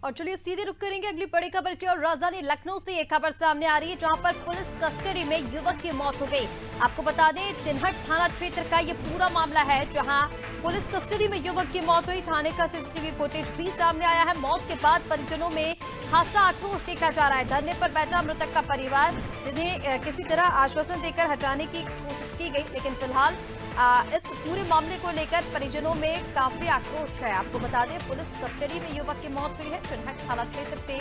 और चलिए सीधे रुक करेंगे अगली बड़ी खबर की और राजधानी लखनऊ से एक खबर सामने आ रही है जहां पर पुलिस कस्टडी में युवक की मौत हो गई। आपको बता दें चिन्हट थाना क्षेत्र का ये पूरा मामला है जहां पुलिस कस्टडी में युवक की मौत हुई। थाने का सीसीटीवी फुटेज भी सामने आया है। मौत के बाद परिजनों में खासा आक्रोश देखा जा रहा है। धरने पर बैठा मृतक का परिवार, जिन्हें किसी तरह आश्वासन देकर हटाने की कोशिश की गई, लेकिन फिलहाल इस पूरे मामले को लेकर परिजनों में काफी आक्रोश है। आपको बता दें पुलिस कस्टडी में युवक की मौत हुई है। चिन्हट थाना क्षेत्र से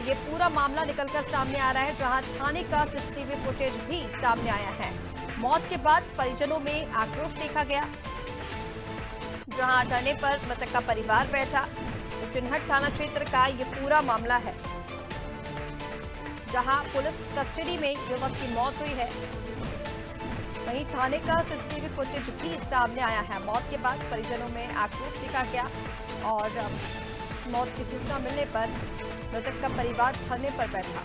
ये पूरा मामला निकलकर सामने आ रहा है जहां थाने का सीसीटीवी फुटेज भी सामने आया है। मौत के बाद परिजनों में आक्रोश देखा गया जहां धरने पर मृतक का परिवार बैठा। तो चिन्हट थाना क्षेत्र का ये पूरा मामला है जहां पुलिस कस्टडी में युवक की मौत हुई है। वहीं थाने का सीसीटीवी फुटेज भी सामने आया है। मौत के बाद परिजनों में आक्रोश देखा गया और मौत की सूचना मिलने पर मृतक का परिवार धरने पर बैठा।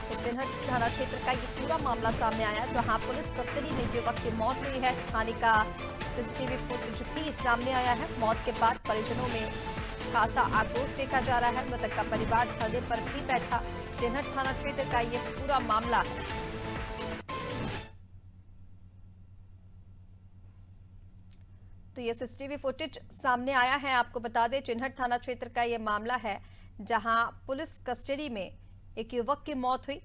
तो चिन्हट थाना क्षेत्र का ये पूरा मामला सामने आया जहां पुलिस कस्टडी में युवक की मौत हुई है। थाने का सीसीटीवी फुटेज भी सामने आया है। मौत के बाद परिजनों में खासा आक्रोश देखा जा रहा है। मृतक का परिवार धरने पर भी बैठा। चिन्हट थाना क्षेत्र का ये पूरा मामला है। तो ये सीसीटीवी फुटेज सामने आया है। आपको बता दें चिन्हट थाना क्षेत्र का ये मामला है जहां पुलिस कस्टडी में एक युवक की मौत हुई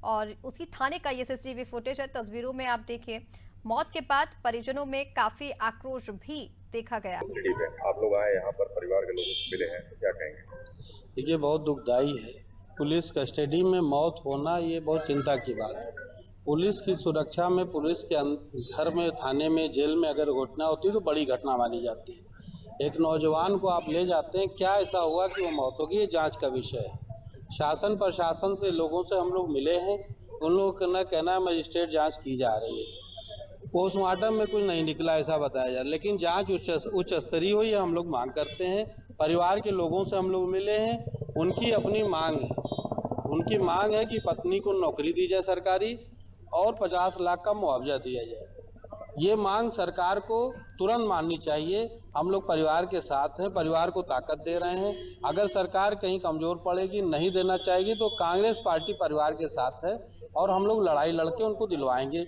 और उसी थाने का ये सीसीटीवी फुटेज है। तस्वीरों में आप देखिए मौत के बाद परिजनों में काफी आक्रोश भी देखा गया। आप लोग आए यहाँ पर, परिवार के लोगों से मिले हैं, तो क्या कहेंगे? देखिए बहुत दुखदाई है। पुलिस कस्टडी में मौत होना ये बहुत चिंता की बात है। पुलिस की सुरक्षा में, पुलिस के घर में, थाने में, जेल में अगर घटना होती है तो बड़ी घटना मानी जाती है। एक नौजवान को आप ले जाते हैं, क्या ऐसा हुआ कि वो मौत होगी, ये जांच का विषय है। शासन प्रशासन से लोगों से हम लोग मिले हैं, उन लोगों का कहना है मजिस्ट्रेट जाँच की जा रही है। पोस्टमार्टम में कुछ नहीं निकला ऐसा बताया जा रहा, लेकिन जांच उच्च स्तरीय हुई है, हम लोग मांग करते हैं। परिवार के लोगों से हम लोग मिले हैं, उनकी अपनी मांग है। उनकी मांग है कि पत्नी को नौकरी दी जाए सरकारी और 50 लाख का मुआवजा दिया जाए। ये मांग सरकार को तुरंत माननी चाहिए। हम लोग परिवार के साथ हैं, परिवार को ताकत दे रहे हैं। अगर सरकार कहीं कमजोर पड़ेगी, नहीं देना चाहेगी, तो कांग्रेस पार्टी परिवार के साथ है और हम लोग लड़ाई लड़के उनको दिलवाएंगे।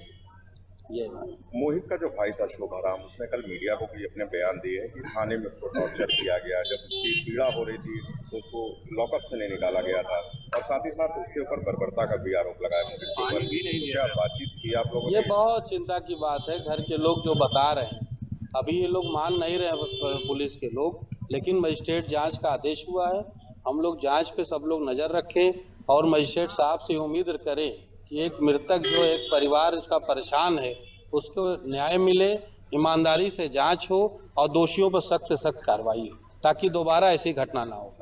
ये मोहित का जो भाई था शोभाराम, उसने कल मीडिया को भी अपने बयान दिए कि थाने में उसको टॉर्चर किया गया, जब उसकी पीड़ा हो रही थी तो उसको लॉकअप से नहीं निकाला गया था और साथ ही साथ उसके ऊपर बर्बरता का भी आरोप लगाया। क्या बातचीत की आप लोगों ने? ये बहुत चिंता की बात है। घर के लोग जो बता रहे हैं, अभी ये लोग मान नहीं रहे पुलिस के लोग, लेकिन मजिस्ट्रेट जाँच का आदेश हुआ है। हम लोग जाँच पे सब लोग नजर रखें और मजिस्ट्रेट साहब से उम्मीद करें कि एक मृतक जो एक परिवार इसका परेशान है उसको न्याय मिले, ईमानदारी से जांच हो और दोषियों पर सख्त से सख्त कार्रवाई हो ताकि दोबारा ऐसी घटना ना हो।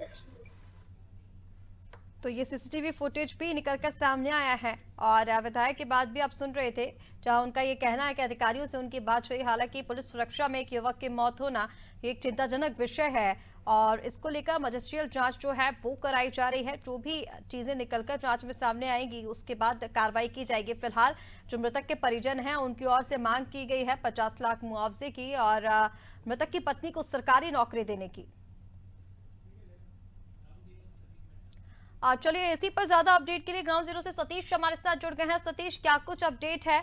तो ये सीसीटीवी फुटेज भी निकलकर सामने आया है और विधायक की बात भी आप सुन रहे थे जहां उनका ये कहना है कि अधिकारियों से उनकी बात हुई। हालांकि पुलिस सुरक्षा में एक युवक की मौत होना एक चिंताजनक विषय है और इसको लेकर मजिस्ट्रियल जांच जो है वो कराई जा रही है। जो भी चीजें निकलकर जांच में सामने आएंगी उसके बाद कार्रवाई की जाएगी। फिलहाल जो मृतक के परिजन हैं उनकी ओर से मांग की गई है 50 लाख मुआवजे की और मृतक की पत्नी को सरकारी नौकरी देने की। चलिए इसी पर ज्यादा अपडेट के लिए ग्राउंड जीरो से सतीश हमारे साथ जुड़ गए हैं। सतीश, क्या कुछ अपडेट है?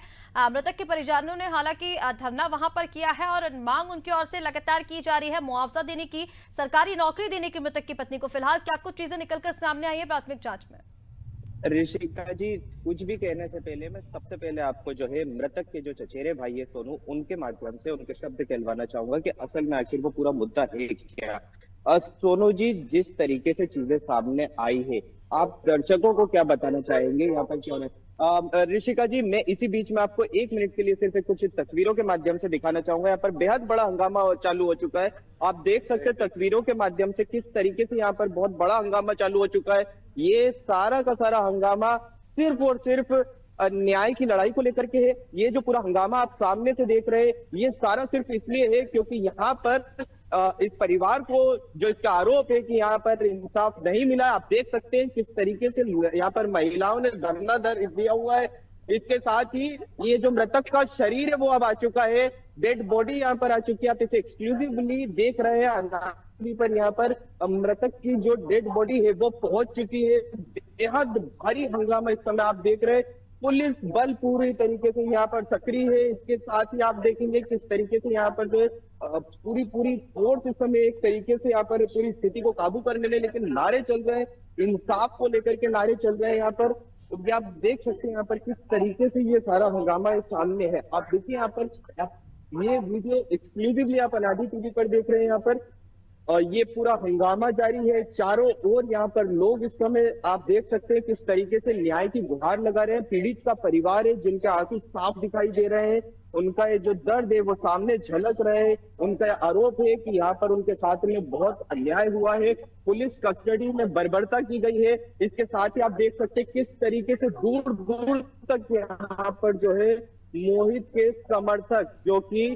मृतक के परिजनों ने हालांकि धरना वहां पर किया है और मांग उनकी ओर से लगातार की जा रही है मुआवजा देने की, सरकारी नौकरी देने की मृतक की पत्नी को। फिलहाल क्या कुछ चीजें निकलकर सामने आई है प्राथमिक जांच में? ऋषिका जी, कुछ भी कहने से पहले मैं सबसे पहले आपको जो है मृतक के जो चचेरे भाई है सोनू, उनके माध्यम से उनके शब्द कहलवाना चाहूंगा कि असल में आखिर वो पूरा मुद्दा है क्या। सोनू जी, जिस तरीके से चीजें सामने आई है, आप दर्शकों को क्या बताना चाहेंगे यहाँ पर क्यों है? ऋषिका जी, मैं इसी बीच में आपको 1 मिनट के लिए सिर्फ कुछ तस्वीरों के माध्यम से दिखाना चाहूंगा। यहाँ पर बेहद बड़ा हंगामा चालू हो चुका है। आप देख सकते हैं तस्वीरों के माध्यम से किस तरीके से यहाँ पर बहुत बड़ा हंगामा चालू हो चुका है। ये सारा का सारा हंगामा सिर्फ और सिर्फ न्याय की लड़ाई को लेकर के है। ये जो पूरा हंगामा आप सामने से देख रहे हैं, ये सारा सिर्फ इसलिए है क्योंकि यहाँ पर इस परिवार को जो इसका आरोप है कि यहाँ पर इंसाफ नहीं मिला। आप देख सकते हैं किस तरीके से यहाँ पर महिलाओं ने धरना दिया हुआ है इसके साथ ही ये जो मृतक का शरीर है वो अब आ चुका है, डेड बॉडी यहाँ पर आ चुकी है। आप इसे एक्सक्लूसिवली देख रहे हैं अनामी पर, यहाँ पर मृतक की जो डेड बॉडी है वो पहुंच चुकी है। बेहद भारी हंगामा इस समय आप देख रहे हैं, पुलिस बल पूरी तरीके से यहाँ पर सक्रिय है। इसके साथ ही आप देखेंगे किस तरीके से यहाँ पर जो है पूरी फोर्स इस समय एक तरीके से यहाँ पर पूरी स्थिति को काबू करने में, लेकिन नारे चल रहे हैं, इंसाफ को लेकर के नारे चल रहे हैं यहाँ पर। तो ये आप देख सकते हैं यहाँ पर किस तरीके से ये सारा हंगामा सामने है। आप देखिए यहाँ पर ये वीडियो एक्सक्लूसिवली आप अनादि टीवी पर देख रहे हैं यहाँ पर, और ये पूरा हंगामा जारी है। चारों ओर यहाँ पर लोग इस समय आप देख सकते हैं किस तरीके से न्याय की गुहार लगा रहे हैं। पीड़ित का परिवार है जिनके आंसू साफ दिखाई दे रहे हैं, उनका ये जो दर्द है वो सामने झलक रहे हैं। उनका आरोप है कि यहाँ पर उनके साथ में बहुत अन्याय हुआ है, पुलिस कस्टडी में बर्बरता की गई है। इसके साथ ही आप देख सकते हैं किस तरीके से दूर दूर तक यहाँ पर जो है मोहित के समर्थक जो कि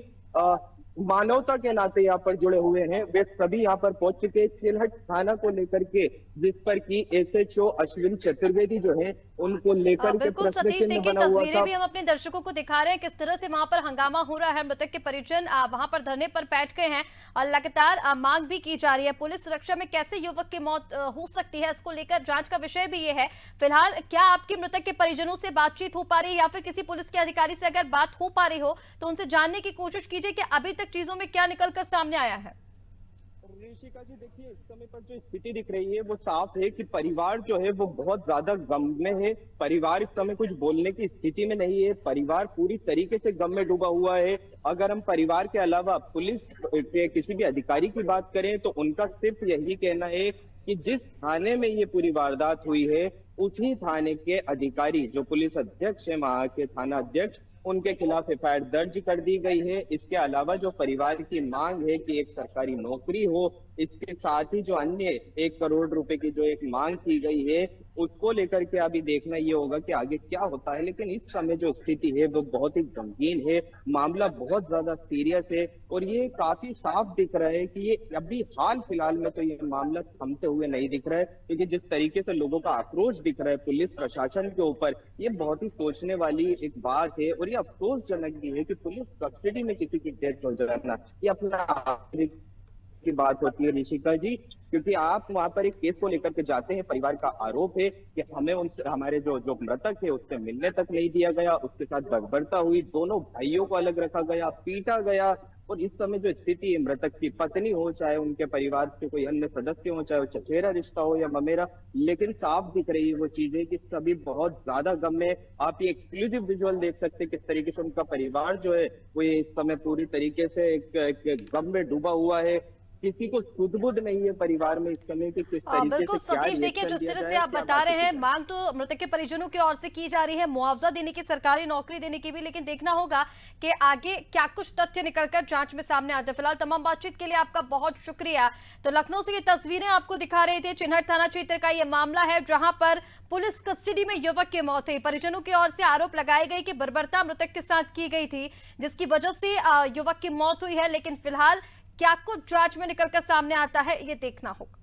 मानवता के नाते यहाँ पर जुड़े हुए हैं, वे सभी यहाँ पर पहुंच चुके हैं चिन्हट थाना को लेकर के, जिस पर की एसएचओ अश्विन चतुर्वेदी जो है उनको लेकर के बिल्कुल सतीश, देखिए तस्वीरें भी हम अपने दर्शकों को दिखा रहे हैं किस तरह से वहां पर हंगामा हो रहा है। मृतक के परिजन वहां पर धरने पर बैठ गए हैं और लगातार मांग भी की जा रही है। पुलिस सुरक्षा में कैसे युवक की मौत हो सकती है, इसको लेकर जांच का विषय भी ये है। फिलहाल क्या आपके मृतक के परिजनों से बातचीत हो पा रही है, या फिर किसी पुलिस के अधिकारी से अगर बात हो पा रही हो तो उनसे जानने की कोशिश कीजिए कि अभी तक चीजों में क्या निकलकर सामने आया है। ऋषिका जी देखिए, इस समय पर जो स्थिति दिख रही है वो साफ है कि परिवार जो है वो बहुत ज्यादा गम में है। परिवार इस समय कुछ बोलने की स्थिति में नहीं है, परिवार पूरी तरीके से गम में डूबा हुआ है। अगर हम परिवार के अलावा पुलिस के किसी भी अधिकारी की बात करें तो उनका सिर्फ यही कहना है कि जिस थाने में ये पूरी वारदात हुई है उसी थाने के अधिकारी जो पुलिस अध्यक्ष है, वहां के थाना अध्यक्ष, उनके खिलाफ एफआईआर दर्ज कर दी गई है। इसके अलावा जो परिवार की मांग है कि एक सरकारी नौकरी हो, इसके साथ ही जो अन्य 1 करोड़ रुपए की जो एक मांग की गई है उसको लेकर के अभी देखना ये होगा कि आगे क्या होता है। लेकिन इस समय जो स्थिति है वो बहुत ही गंभीर है, मामला बहुत ज्यादा सीरियस है और ये काफी साफ दिख रहा है कि ये अभी हाल फिलहाल में तो ये मामला थमते हुए नहीं दिख रहा है, क्योंकि जिस तरीके से लोगों का आक्रोश दिख रहा है पुलिस प्रशासन के ऊपर, ये बहुत ही सोचने वाली एक बात है। और ये अफसोसजनक भी है कि पुलिस कस्टडी में किसी की डेथ हो जाना ये अपना की बात होती है ऋषिका जी, क्योंकि आप वहां पर एक केस को लेकर के जाते हैं, परिवार का आरोप है कि हमें उनसे, हमारे जो मृतक है उससे मिलने तक नहीं दिया गया, उसके साथ बर्बरता हुई, दोनों भाइयों को अलग रखा गया, पीटा गया। और इस समय जो स्थिति है, मृतक की पत्नी हो चाहे उनके परिवार के कोई अन्य सदस्य हो, चाहे वो चचेरा रिश्ता हो या ममेरा, लेकिन साफ दिख रही है वो चीजें कि सभी बहुत ज्यादा गम में। आप ये एक्सक्लूसिव विजुअल देख सकते हैं किस तरीके से उनका परिवार जो है वो ये इस समय पूरी तरीके से एक गम में डूबा हुआ है। किसी को सुध-बुध नहीं है परिवार में इस समय कि किस तरीके बिल्कुल से क्या सतीश, देखिए जिस तरह से आप बता रहे हैं, मांग तो मृतक के परिजनों की ओर से की जा रही है, मुआवजा देने की, सरकारी नौकरी देने की भी, लेकिन देखना होगा कि आगे क्या कुछ तथ्य निकलकर जांच में सामने आते हैं। फिलहाल तमाम बातचीत के लिए आपका बहुत शुक्रिया। तो लखनऊ से ये तस्वीरें आपको दिखा रहे थे, चिन्हट थाना क्षेत्र का ये मामला है जहां पर पुलिस कस्टडी में युवक की मौत हुई। परिजनों की ओर से आरोप लगाए गए कि बर्बरता मृतक के साथ की गई थी, जिसकी वजह से युवक की मौत हुई है। लेकिन फिलहाल क्या कुछ जांच में निकलकर सामने आता है ये देखना होगा।